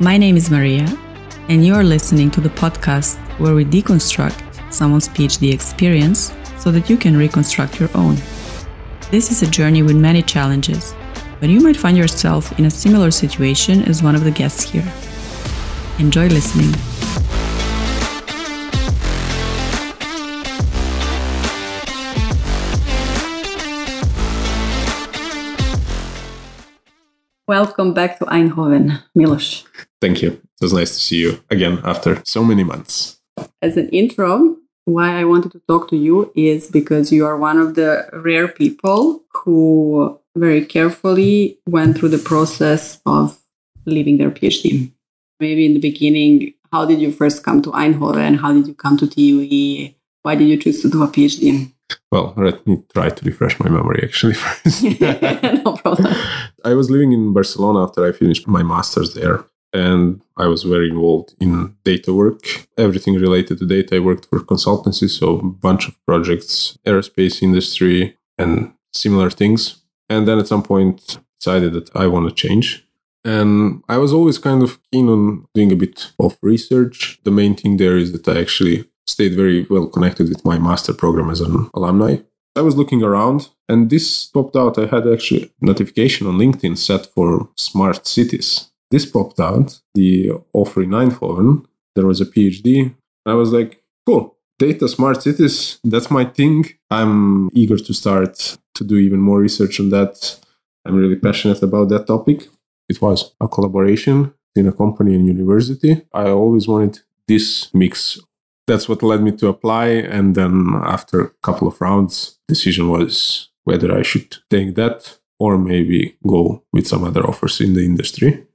My name is Maria, and you're listening to the podcast where we deconstruct someone's PhD experience so that you can reconstruct your own. This is a journey with many challenges, but you might find yourself in a similar situation as one of the guests here. Enjoy listening. Welcome back to Eindhoven, Milos. Thank you. It was nice to see you again after so many months. As an intro, why I wanted to talk to you is because you are one of the rare people who very carefully went through the process of leaving their PhD. Maybe in the beginning, how did you first come to Eindhoven? How did you come to TUE? Why did you choose to do a PhD? Well, let me try to refresh my memory actually first. No problem. I was living in Barcelona after I finished my master's there, and I was very involved in data work. Everything related to data. I worked for consultancy, so a bunch of projects, aerospace industry, and similar things. And then at some point, decided that I want to change. And I was always kind of keen on doing a bit of research. The main thing there is that I actually stayed very well connected with my master program as an alumni. I was looking around and this popped out. I had actually a notification on LinkedIn set for smart cities. This popped out, the offer in Eindhoven. There was a PhD. I was like, cool, data, smart cities, that's my thing. I'm eager to start to do even more research on that. I'm really passionate about that topic. It was a collaboration in a company and university. I always wanted this mix. That's what led me to apply. And then after a couple of rounds, decision was whether I should take that or maybe go with some other offers in the industry.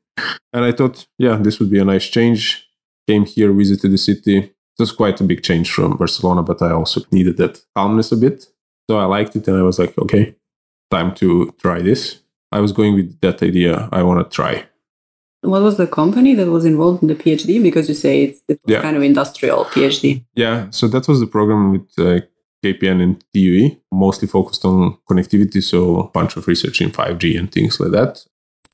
And I thought, yeah, this would be a nice change. Came here, visited the city. It was quite a big change from Barcelona, but I also needed that calmness a bit. So I liked it and I was like, okay, time to try this. I was going with that idea. I want to try. What was the company that was involved in the PhD? Because you say it was kind of industrial PhD. Yeah, so that was the program with KPN and TUE, mostly focused on connectivity, so a bunch of research in 5G and things like that.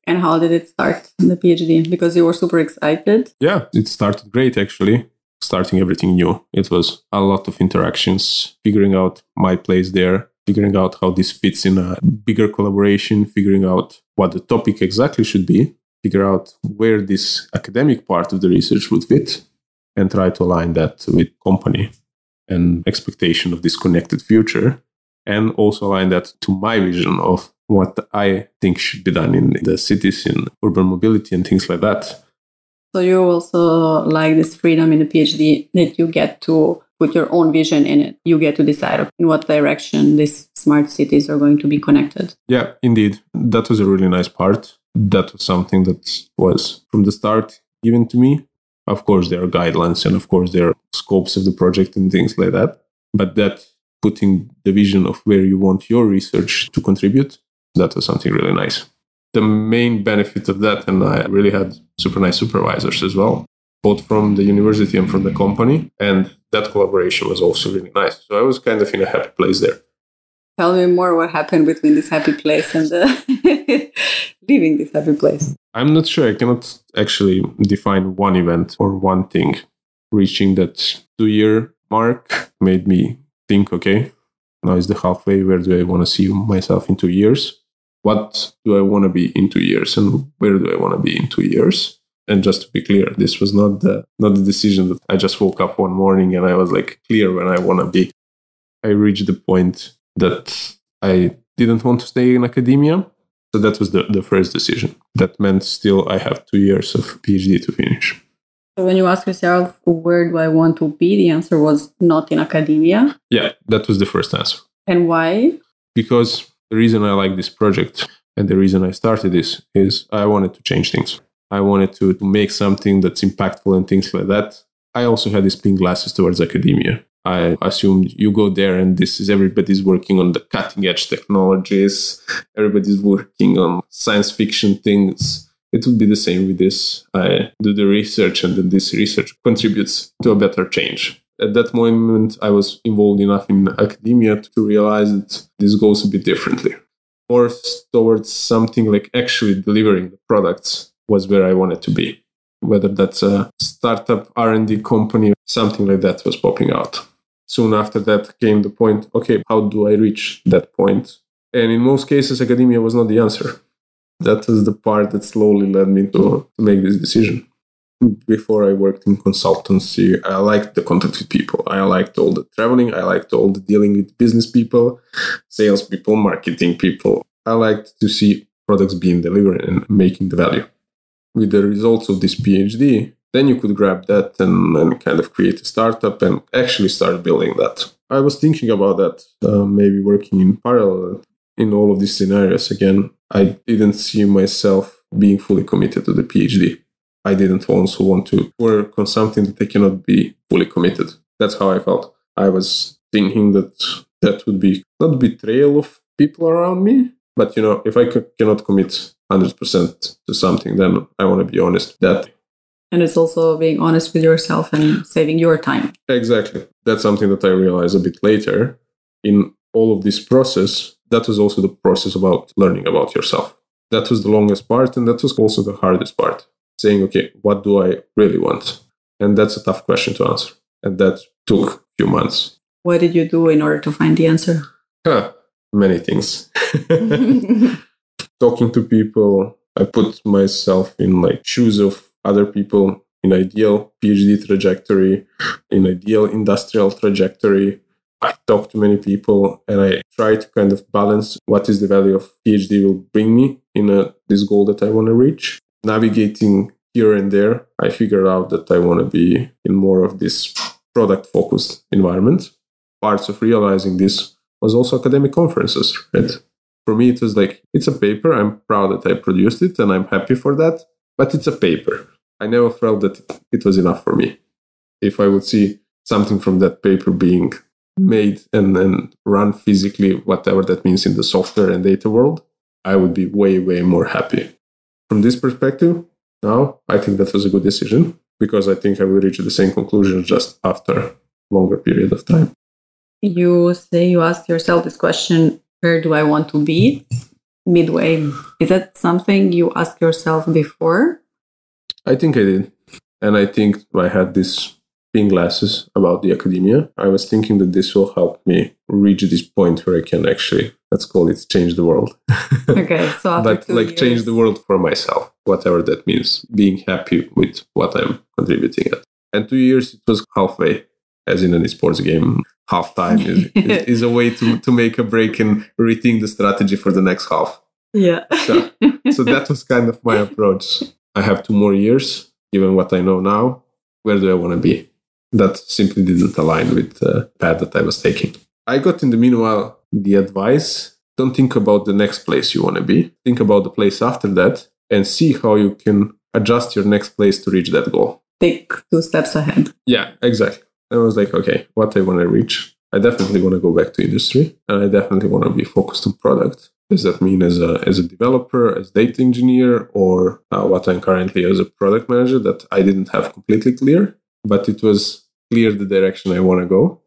And how did it start, the PhD? Because you were super excited. Yeah, it started great actually, starting everything new. It was a lot of interactions, figuring out my place there, figuring out how this fits in a bigger collaboration, figuring out what the topic exactly should be, figure out where this academic part of the research would fit, and try to align that with company and expectation of this connected future, and also align that to my vision of what I think should be done in the cities, in urban mobility and things like that. So you also like this freedom in the PhD that you get to put your own vision in it. You get to decide in what direction these smart cities are going to be connected. Yeah, indeed. That was a really nice part. That was something that was from the start given to me. Of course, there are guidelines and of course there are scopes of the project and things like that. But that putting the vision of where you want your research to contribute, that was something really nice. The main benefit of that, and I really had super nice supervisors as well, both from the university and from the company. And that collaboration was also really nice. So I was kind of in a happy place there. Tell me more what happened between this happy place and leaving this happy place. I'm not sure. I cannot actually define one event or one thing. Reaching that 2-year mark made me think, okay, now is the halfway. Where do I want to see myself in 2 years? What do I want to be in 2 years? And where do I want to be in 2 years? And just to be clear, this was not the decision that I just woke up one morning and I was like clear where I want to be. I reached the point that I didn't want to stay in academia. So that was the first decision. That meant still I have 2 years of PhD to finish. So when you ask yourself, where do I want to be? The answer was not in academia. Yeah, that was the first answer. And why? Because the reason I like this project and the reason I started this is I wanted to change things. I wanted to make something that's impactful and things like that. I also had these pink glasses towards academia. I assumed you go there and everybody's working on the cutting edge technologies. Everybody's working on science fiction things. It would be the same with this. I do the research and then this research contributes to a better change. At that moment, I was involved enough in academia to realize that this goes a bit differently. More towards something like actually delivering the products was where I wanted to be. whether that's a startup R&D company, something like that was popping out. Soon after that came the point, okay, how do I reach that point? And in most cases, academia was not the answer. That was the part that slowly led me to make this decision. Before I worked in consultancy, I liked the contact with people. I liked all the traveling. I liked all the dealing with business people, sales people, marketing people. I liked to see products being delivered and making the value. With the results of this PhD, then you could grab that and kind of create a startup and actually start building that. I was thinking about that, maybe working in parallel in all of these scenarios. Again, I didn't see myself being fully committed to the PhD. I didn't also want to work on something that I cannot be fully committed. That's how I felt. I was thinking that would be not betrayal of people around me, but if I cannot commit 100% to something, then I want to be honest with that. And it's also being honest with yourself and saving your time. Exactly. That's something that I realized a bit later. In all of this process, that was also the process about learning about yourself. That was the longest part, and that was also the hardest part. Saying, okay, what do I really want? And that's a tough question to answer. And that took a few months. What did you do in order to find the answer? Many things. Talking to people. I put myself in shoes of other people in ideal PhD trajectory, in ideal industrial trajectory. I talk to many people and I try to kind of balance what is the value of PhD will bring me in this goal that I want to reach. Navigating here and there, I figured out that I want to be in more of this product-focused environment. Parts of realizing this was also academic conferences, right? For me, it was it's a paper. I'm proud that I produced it and I'm happy for that, but it's a paper. I never felt that it was enough for me. If I would see something from that paper being made and run physically, whatever that means in the software and data world, I would be way, way more happy. From this perspective, now I think that was a good decision because I think I will reach the same conclusion just after a longer period of time. You say you asked yourself this question, where do I want to be midway? Is that something you asked yourself before? I think I did. And I think I had these pink glasses about the academia. I was thinking that this will help me reach this point where I can actually, let's call it, change the world. Okay, so after but years. Change the world for myself, whatever that means, being happy with what I'm contributing at. And 2 years, it was halfway, as in an esports game. Half time is a way to make a break and rethink the strategy for the next half. Yeah. So that was kind of my approach. I have 2 more years, given what I know now. Where do I want to be? That simply didn't align with the path that I was taking. I got in the meanwhile the advice, don't think about the next place you want to be. Think about the place after that and see how you can adjust your next place to reach that goal. Take 2 steps ahead. Yeah, exactly. I was okay, what I want to reach. I definitely want to go back to industry and I definitely want to be focused on product. Does that mean as a developer, as data engineer, or what I'm currently as a product manager that I didn't have completely clear, but it was clear the direction I want to go.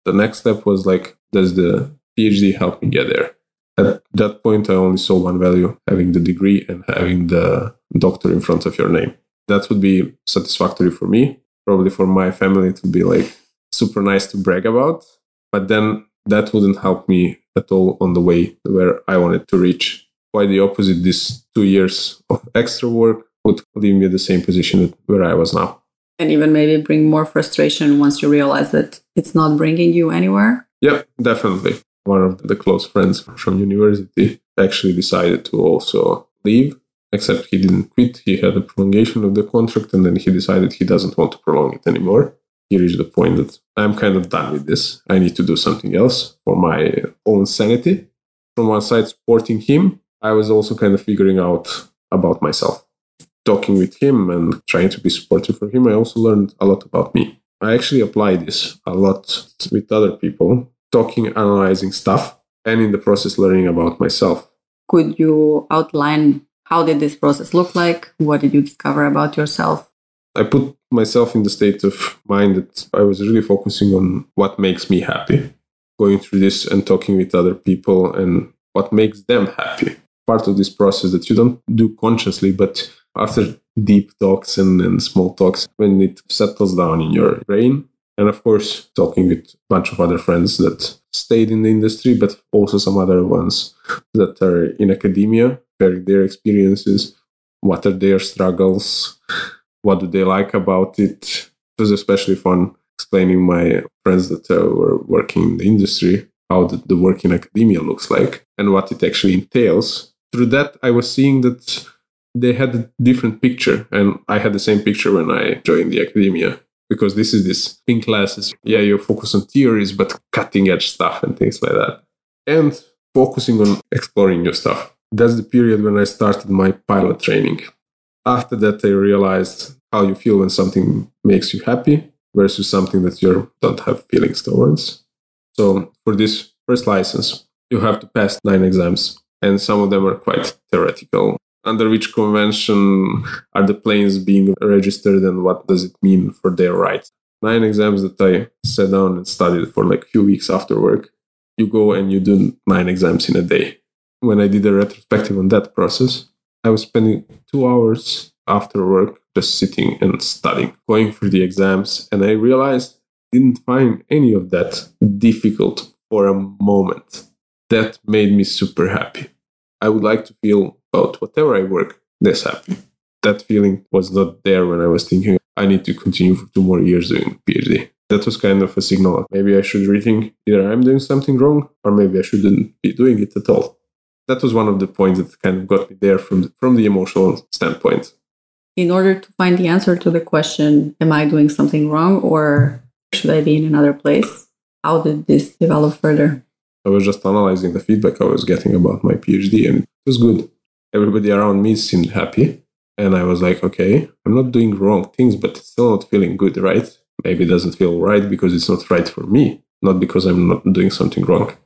The next step was does the PhD help me get there? At that point, I only saw one value, having the degree and having the doctor in front of your name. That would be satisfactory for me. Probably for my family, it would be super nice to brag about, but then that wouldn't help me at all on the way where I wanted to reach. Quite the opposite, these 2 years of extra work would leave me at the same position where I was now. And even maybe bring more frustration once you realize that it's not bringing you anywhere? Yeah, definitely. One of the close friends from university actually decided to also leave, except he didn't quit. He had a prolongation of the contract and then he decided he doesn't want to prolong it anymore. He reached the point that I'm kind of done with this. I need to do something else for my own sanity. From one side, supporting him, I was also kind of figuring out about myself. Talking with him and trying to be supportive for him, I also learned a lot about me. I actually apply this a lot with other people, talking, analyzing stuff, and in the process learning about myself. Could you outline how did this process look like? What did you discover about yourself? I put myself in the state of mind that I was really focusing on what makes me happy. Going through this and talking with other people and what makes them happy. Part of this process that you don't do consciously, but after deep talks and small talks, when it settles down in your brain, and of course, talking with a bunch of other friends that stayed in the industry, but also some other ones that are in academia, sharing their experiences, what are their struggles, what do they like about it. It was especially fun explaining my friends that were working in the industry how the work in academia looks like and what it actually entails. Through that, I was seeing that they had a different picture, and I had the same picture when I joined the academia. Because this is this in classes, you focus on theories, but cutting edge stuff and things like that. And focusing on exploring new stuff. That's the period when I started my pilot training. After that, I realized how you feel when something makes you happy versus something that you don't have feelings towards. So for this first license, you have to pass 9 exams, and some of them are quite theoretical. Under which convention are the planes being registered and what does it mean for their rights? 9 exams that I sat down and studied for like a few weeks after work. You go and you do 9 exams in a day. When I did a retrospective on that process, I was spending 2 hours after work just sitting and studying, going through the exams, and I realized I didn't find any of that difficult for a moment. That made me super happy. I would like to feel about whatever I work this happy. That feeling was not there when I was thinking I need to continue for 2 more years doing PhD. That was kind of a signal of maybe I should rethink either I'm doing something wrong or maybe I shouldn't be doing it at all. That was one of the points that kind of got me there from the emotional standpoint. In order to find the answer to the question, am I doing something wrong or should I be in another place? How did this develop further? I was just analyzing the feedback I was getting about my PhD, and it was good. Everybody around me seemed happy. And I was like, okay, I'm not doing wrong things, but it's still not feeling good, right? Maybe it doesn't feel right because it's not right for me, not because I'm not doing something wrong.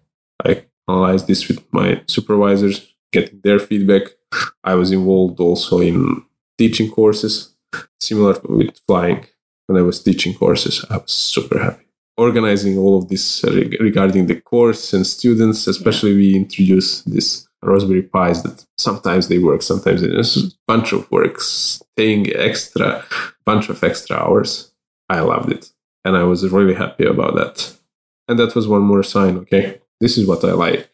I analyzed this with my supervisors, getting their feedback. I was involved also in teaching courses, similar with flying. When I was teaching courses, I was super happy. Organizing all of this regarding the course and students, especially we introduced this Raspberry Pis that sometimes they work, sometimes it's a bunch of work, staying extra, bunch of extra hours. I loved it. And I was really happy about that. And that was one more sign, okay, this is what I like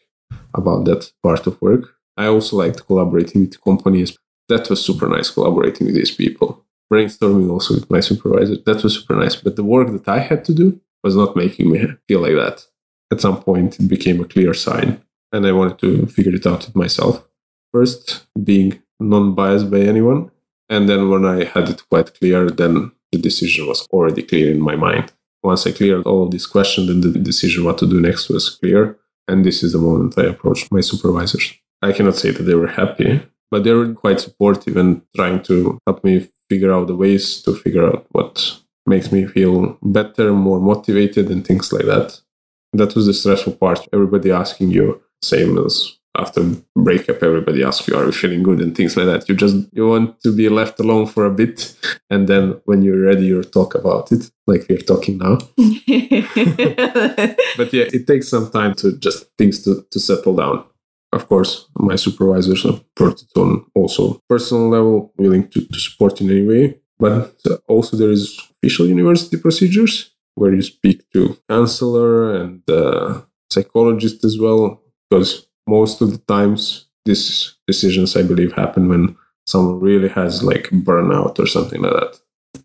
about that part of work. I also liked collaborating with companies. That was super nice, collaborating with these people. Brainstorming also with my supervisor, that was super nice. But the work that I had to do was not making me feel like that. At some point, it became a clear sign. And I wanted to figure it out myself. First, being non-biased by anyone. And then when I had it quite clear, then the decision was already clear in my mind. Once I cleared all of these questions, then the decision what to do next was clear. And this is the moment I approached my supervisors. I cannot say that they were happy, but they were quite supportive and trying to help me figure out the ways to figure out what makes me feel better, more motivated and things like that. That was the stressful part. Everybody asking you, same as after breakup, everybody asks you, are you feeling good and things like that. You want to be left alone for a bit. And then when you're ready, you talk about it like we're talking now. But yeah, it takes some time to just things to settle down. Of course, my supervisors supported on also personal level, willing to support in any way. But also there is official university procedures where you speak to counselor and psychologist as well, because most of the times these decisions, I believe, happen when someone really has like burnout or something like that.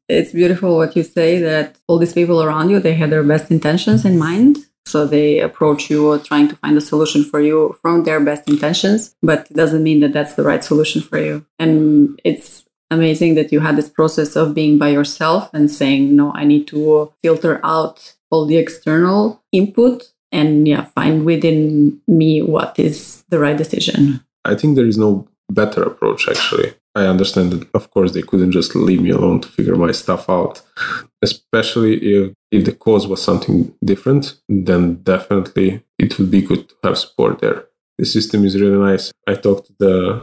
It's beautiful what you say, that all these people around you, they had their best intentions in mind. So they approach you trying to find a solution for you from their best intentions, but it doesn't mean that that's the right solution for you. And it's amazing that you had this process of being by yourself and saying, no, I need to filter out all the external input and find within me what is the right decision. I think there is no better approach, actually. I understand that, of course, they couldn't just leave me alone to figure my stuff out, especially if the cause was something different, then definitely it would be good to have support there. The system is really nice. I talked to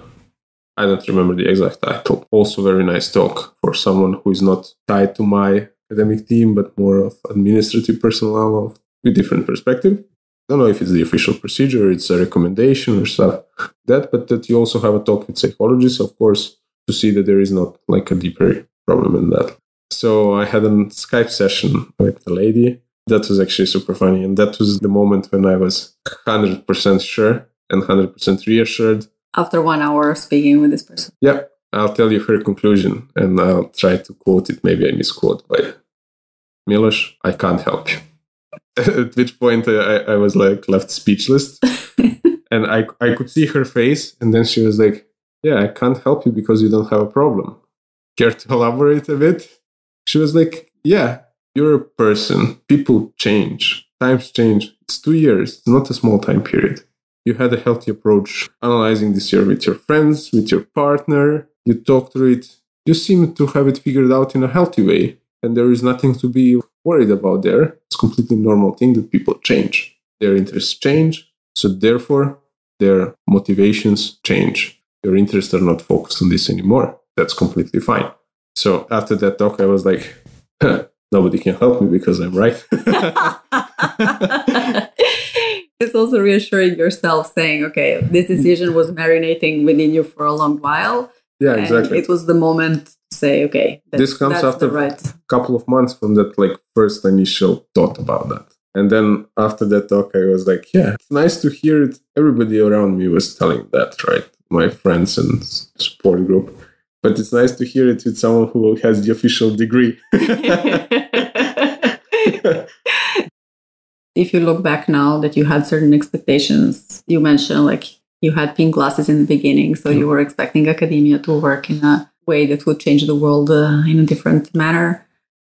I don't remember the exact title, also very nice talk for someone who is not tied to my academic team, but more of administrative personnel with different perspective. I don't know if it's the official procedure, it's a recommendation or stuff, but that you also have a talk with psychologists, of course, to see that there is not like a deeper problem in that. So I had a Skype session with the lady. That was actually super funny. And that was the moment when I was 100% sure and 100% reassured. After 1 hour speaking with this person. Yeah, I'll tell you her conclusion and I'll try to quote it. Maybe I misquote, but Milos, I can't help you. At which point I was like left speechless. And I could see her face. And then she was like, yeah, I can't help you because you don't have a problem. Care to elaborate a bit? She was like, yeah, you're a person. People change. Times change. It's 2 years. It's not a small time period. You had a healthy approach analyzing this year with your friends, with your partner. You talk through it. You seem to have it figured out in a healthy way. And there is nothing to be worried about there. It's a completely normal thing that people change. Their interests change. So therefore, their motivations change. Your interests are not focused on this anymore. That's completely fine. So after that talk, I was like, nobody can help me because I'm right. It's also reassuring yourself saying, okay, this decision was marinating within you for a long while. Yeah, exactly. It was the moment to say, okay, this comes after a couple of months from that like first initial thought about that. And then after that talk, I was like, yeah, it's nice to hear it. Everybody around me was telling that, right? My friends and support group. But it's nice to hear it with someone who has the official degree. If you look back now that you had certain expectations, you mentioned like you had pink glasses in the beginning, so you were expecting academia to work in a way that would change the world in a different manner.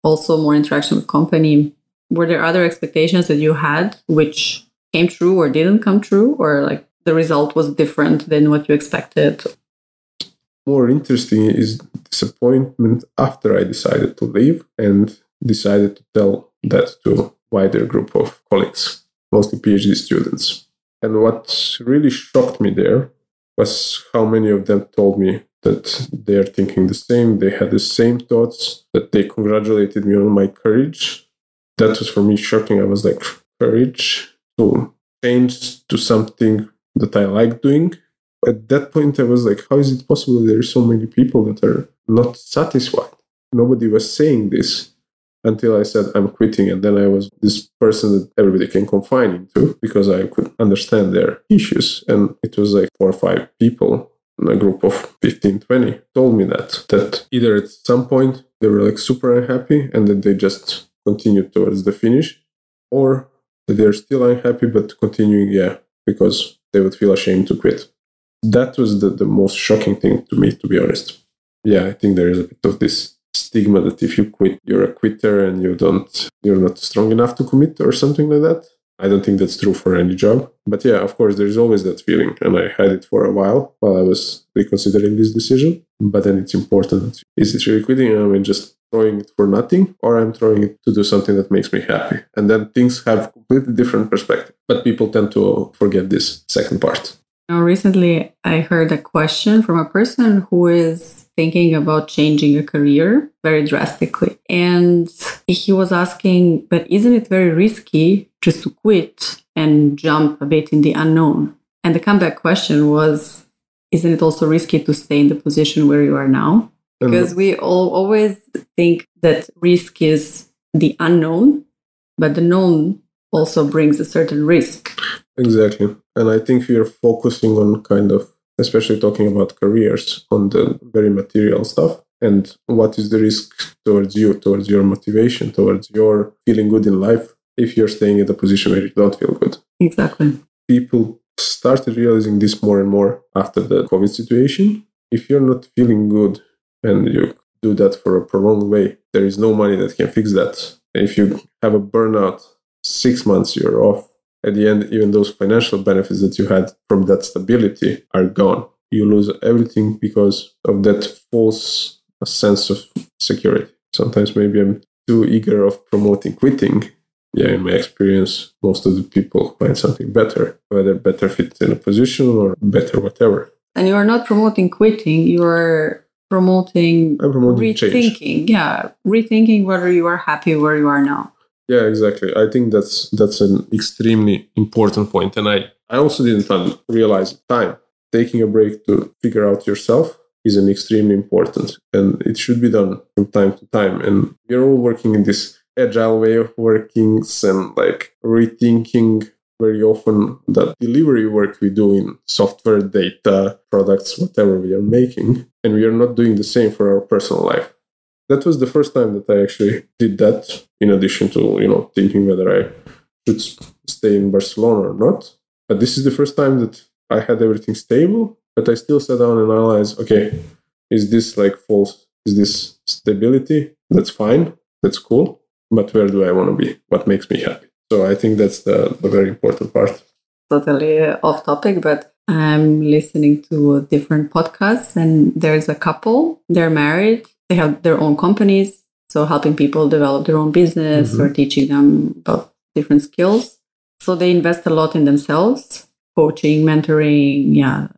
Also more interaction with company. Were there other expectations that you had which came true or didn't come true, or like the result was different than what you expected? More interesting is disappointment after I decided to leave and decided to tell that to wider group of colleagues, mostly PhD students. And what really shocked me there was how many of them told me that they are thinking the same, they had the same thoughts, that they congratulated me on my courage. That was for me shocking. I was like, courage to change to something that I like doing. At that point, I was like, how is it possible there are so many people that are not satisfied? Nobody was saying this until I said, I'm quitting. And then I was this person that everybody can confine into because I could understand their issues. And it was like 4 or 5 people in a group of 15, 20 told me that either at some point they were like super unhappy and that they just continued towards the finish, or that they're still unhappy but continuing, because they would feel ashamed to quit. That was the most shocking thing to me, to be honest. Yeah, I think there is a bit of this stigma that if you quit, you're a quitter and you're not strong enough to commit or something like that. I don't think that's true for any job. But yeah, of course, there's always that feeling. And I had it for a while I was reconsidering this decision. But then it's important. Is it really quitting? Am I just throwing it for nothing? Or I'm throwing it to do something that makes me happy? And then things have completely different perspective. But people tend to forget this second part. Now, recently, I heard a question from a person who is thinking about changing a career very drastically. And he was asking, but isn't it very risky just to quit and jump a bit in the unknown? And the comeback question was, isn't it also risky to stay in the position where you are now? Because we all always think that risk is the unknown, but the known also brings a certain risk. Exactly. And I think we are focusing on kind of, especially talking about careers, on the very material stuff. And what is the risk towards you, towards your motivation, towards your feeling good in life if you're staying at a position where you don't feel good? Exactly. People started realizing this more and more after the COVID situation. If you're not feeling good and you do that for a prolonged way, there is no money that can fix that. If you have a burnout, 6 months you're off. At the end, even those financial benefits that you had from that stability are gone. You lose everything because of that false sense of security. Sometimes maybe I'm too eager of promoting quitting. Yeah, in my experience, most of the people find something better, whether better fit in a position or better whatever. And you are not promoting quitting, you are promoting rethinking. Change. Yeah, rethinking whether you are happy where you are now. Yeah, exactly. I think that's an extremely important point. And I also didn't realize at the time. Taking a break to figure out yourself is an extremely important, and it should be done from time to time. And we're all working in this agile way of working and like rethinking very often the delivery work we do in software, data, products, whatever we are making. And we are not doing the same for our personal life. That was the first time that I actually did that, in addition to, thinking whether I should stay in Barcelona or not. But this is the first time that I had everything stable, but I still sat down and analyzed, okay, is this like false? Is this stability? That's fine. That's cool. But where do I want to be? What makes me happy? So I think that's the very important part. Totally off topic, but I'm listening to different podcasts, and there's a couple, they're married, they have their own companies, so helping people develop their own business or teaching them about different skills. So they invest a lot in themselves, coaching, mentoring,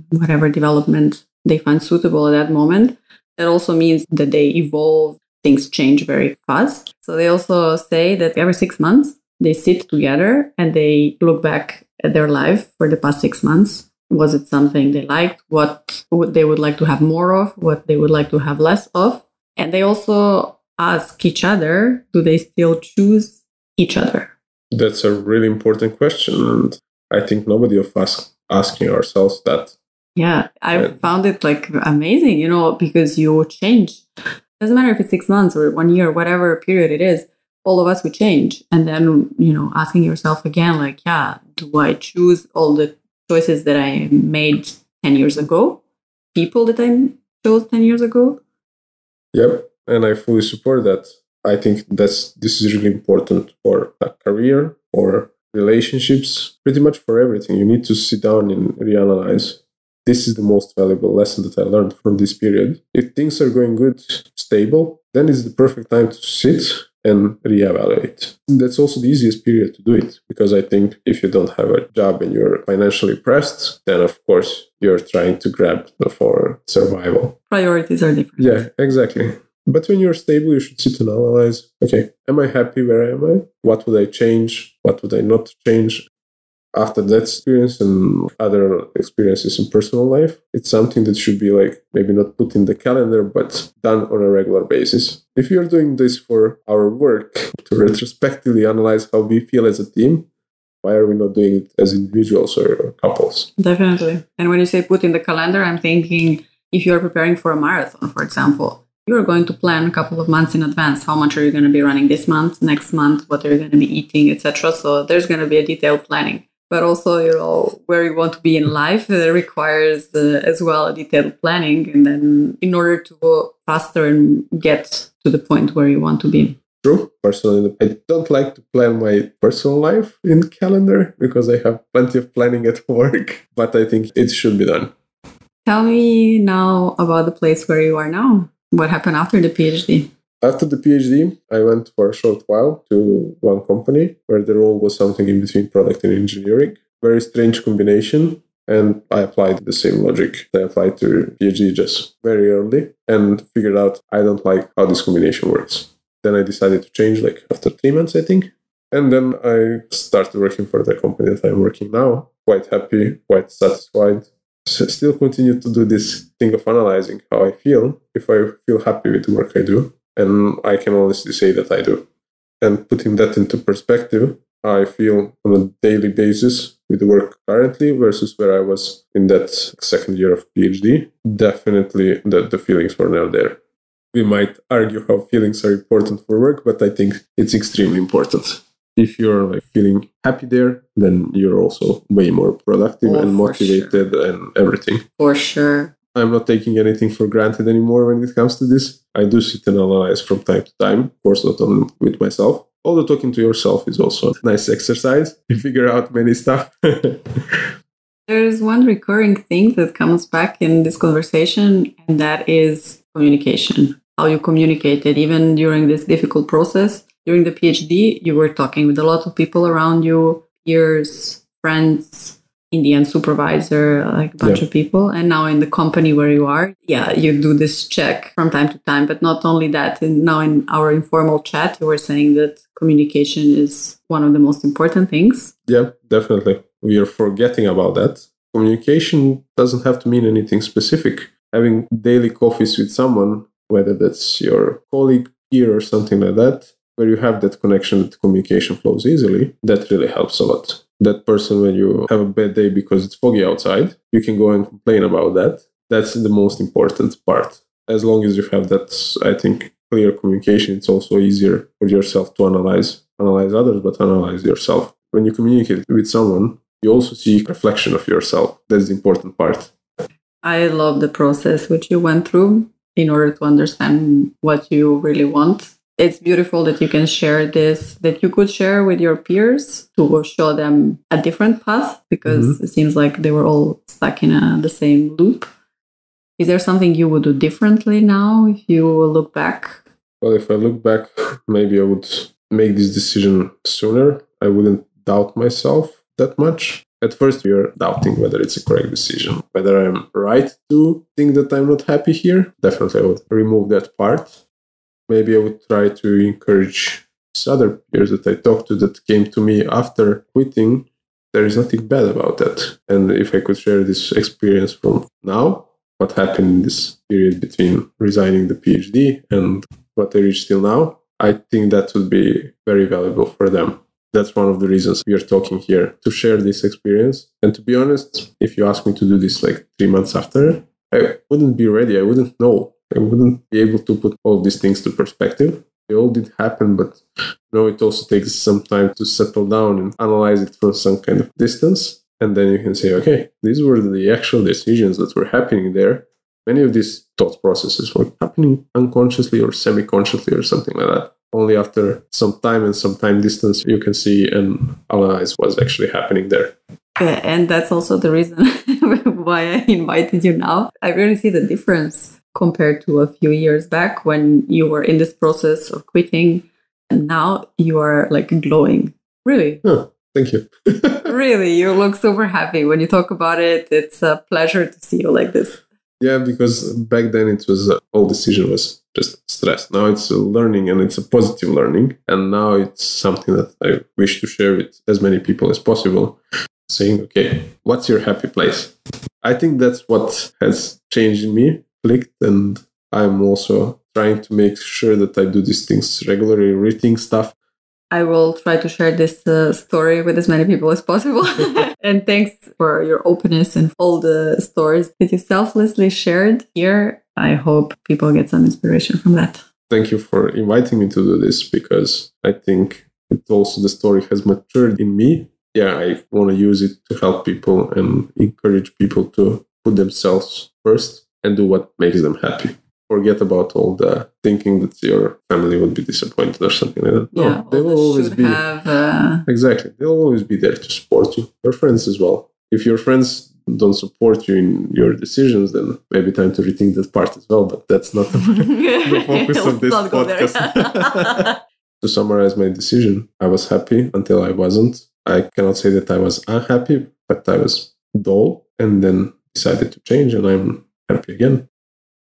whatever development they find suitable at that moment. That also means that they evolve, things change very fast. So they also say that every 6 months, they sit together and they look back at their life for the past 6 months. Was it something they liked? What they would like to have more of? What they would like to have less of? And they also ask each other, do they still choose each other? That's a really important question. And I think nobody of us asking ourselves that. Yeah, I found it like amazing, because you change. Doesn't matter if it's 6 months or 1 year, whatever period it is. All of us would change. And then, asking yourself again, like, do I choose all the choices that I made 10 years ago? People that I chose 10 years ago? Yep. And I fully support that. I think this is really important for a career or relationships, pretty much for everything. You need to sit down and reanalyze. This is the most valuable lesson that I learned from this period. If things are going good, stable, then it's the perfect time to sit and reevaluate. That's also the easiest period to do it, because I think if you don't have a job and you're financially pressed, then of course you're trying to grab for survival. Priorities are different. Yeah, exactly. But when you're stable, you should sit and analyze, okay, am I happy? Where am I? What would I change? What would I not change? After that experience and other experiences in personal life, it's something that should be like maybe not put in the calendar, but done on a regular basis. If you're doing this for our work to retrospectively analyze how we feel as a team, why are we not doing it as individuals or couples? Definitely. And when you say put in the calendar, I'm thinking if you're preparing for a marathon, for example, you are going to plan a couple of months in advance. How much are you going to be running this month, next month, what are you going to be eating, etc. So there's going to be a detailed planning. But also, where you want to be in life requires as well a detailed planning. And then in order to go faster and get to the point where you want to be. True. Personally, I don't like to plan my personal life in calendar because I have plenty of planning at work. But I think it should be done. Tell me now about the place where you are now. What happened after the PhD? After the PhD, I went for a short while to one company where the role was something in between product and engineering. Very strange combination. And I applied the same logic that I applied to PhD just very early and figured out I don't like how this combination works. Then I decided to change like after 3 months, I think. And then I started working for the company that I'm working now. Quite happy, quite satisfied. So still continue to do this thing of analyzing how I feel, if I feel happy with the work I do. And I can honestly say that I do. And putting that into perspective, I feel on a daily basis with the work currently versus where I was in that second year of PhD, definitely the feelings were not there. We might argue how feelings are important for work, but I think it's extremely important. If you're like feeling happy there, then you're also way more productive and motivated and everything. For sure. I'm not taking anything for granted anymore when it comes to this. I do sit and analyze from time to time, of course, not only with myself. Although talking to yourself is also a nice exercise. You figure out many stuff. There's one recurring thing that comes back in this conversation, and that is communication. How you communicated, even during this difficult process. During the PhD, you were talking with a lot of people around you, peers, friends, in the end, supervisor, like a bunch of people. And now in the company where you are, you do this check from time to time. But not only that, and now in our informal chat, you were saying that communication is one of the most important things. Yeah, definitely. We are forgetting about that. Communication doesn't have to mean anything specific. having daily coffees with someone, whether that's your colleague, peer, or something like that, where you have that connection, that communication flows easily, that really helps a lot. That person, when you have a bad day because it's foggy outside, you can go and complain about that. That's the most important part. As long as you have that, I think, clear communication, it's also easier for yourself to analyze others, but analyze yourself. When you communicate with someone, you also see a reflection of yourself. That's the important part. I love the process which you went through in order to understand what you really want. It's beautiful that you can share this, that you could share with your peers to show them a different path, because it seems like they were all stuck in the same loop. Is there something you would do differently now if you look back? Well, if I look back, maybe I would make this decision sooner. I wouldn't doubt myself that much. At first, you're doubting whether it's a correct decision, whether I'm right to think that I'm not happy here. Definitely, I would remove that part. Maybe I would try to encourage these other peers that I talked to that came to me after quitting. There is nothing bad about that. And if I could share this experience from now, what happened in this period between resigning the PhD and what I reached till now, I think that would be very valuable for them. That's one of the reasons we are talking here, to share this experience. And to be honest, if you ask me to do this like 3 months after, I wouldn't be ready. I wouldn't know. I wouldn't be able to put all these things to perspective. They all did happen, but it also takes some time to settle down and analyze it from some kind of distance. And then you can say, okay, these were the actual decisions that were happening there. Many of these thought processes were happening unconsciously or semi-consciously or something like that. Only after some time and some time distance, you can see and analyze what's actually happening there. Yeah, and that's also the reason why I invited you now. I really see the difference compared to a few years back when you were in this process of quitting, and now you are like glowing. Really. Oh, thank you. Really, you look super happy when you talk about it. It's a pleasure to see you like this. Yeah, because back then it was all decision was just stress. Now it's a learning, and it's a positive learning. And now it's something that I wish to share with as many people as possible, saying, okay, what's your happy place? I think that's what has changed in me, clicked, and I'm also trying to make sure that I do these things regularly, reading stuff. I will try to share this story with as many people as possible. And thanks for your openness and all the stories that you selflessly shared here. I hope people get some inspiration from that. Thank you for inviting me to do this, because I think the story has matured in me. Yeah, I want to use it to help people and encourage people to put themselves first and do what makes them happy. Forget about all the thinking that your family would be disappointed or something like that. No, they will always be. Exactly. They'll always be there to support you. Your friends as well. If your friends don't support you in your decisions, then maybe time to rethink that part as well. But that's not the focus of this podcast. To summarize my decision, I was happy until I wasn't. I cannot say that I was unhappy, but I was dull, and then decided to change, and I'm happy again.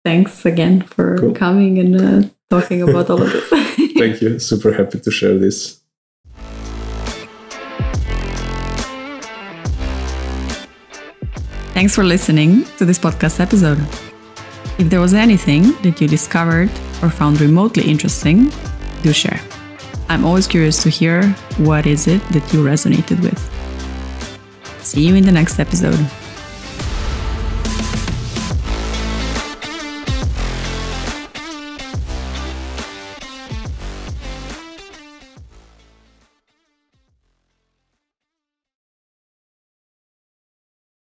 Thanks again for coming and talking about all of this. Thank you. Super happy to share this. Thanks for listening to this podcast episode. If there was anything that you discovered or found remotely interesting, do share. I'm always curious to hear what is it that you resonated with. See you in the next episode.